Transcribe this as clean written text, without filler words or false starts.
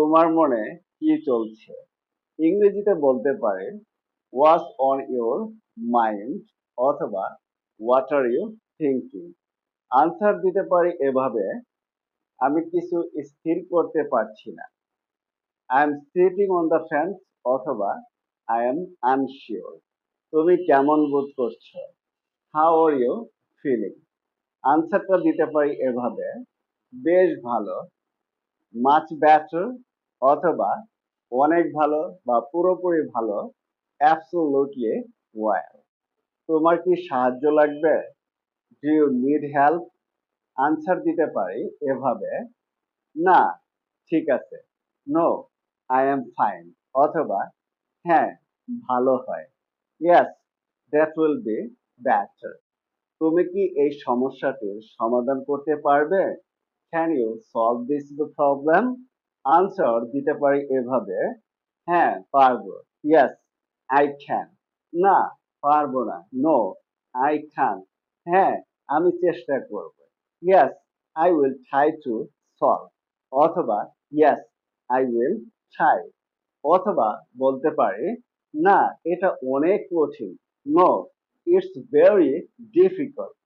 তোমার মনে কি চলছে? ইংরেজিতে বলতে পারে হোয়াটস অন ইউর মাইন্ড অথবা what are you thinking. Answer দিতে পারি এভাবে, আমি কিছু স্থির করতে পারছি না, I am sitting on the fence অথবা আই এম আনশিওর। তুমি কেমন বোধ করছো? How are you feeling? আনসারটা দিতে পারি এভাবে, বেশ ভালো, মাচ বেটার অথবা অনেক ভালো বা পুরোপুরি ভালো, অ্যাবসোলুটলি ওয়েল। তোমার কি সাহায্য লাগবে? Do you need help? Answer দিতে পারি এভাবে, না, ঠিক আছে, নো, আই এম ফাইন অথবা হ্যাঁ, ভালো হয়, yes, that will be better. তুমি কি এই সমস্যাটির সমাধান করতে পারবে? Can you solve this problem? Answer দিতে পারি এভাবে, হ্যাঁ, পারবো, ইয়েস, আই ক্যান। না, পারবো না, নো, আই ক্যান। হ্যাঁ, আমি চেষ্টা করব, yes, I will try to solve অথবা ইয়েস, আই উইল ট্রাই। অথবা বলতে পারি, না, এটা অনেক কঠিন, নো, ইটস ভেরি ডিফিকাল্ট।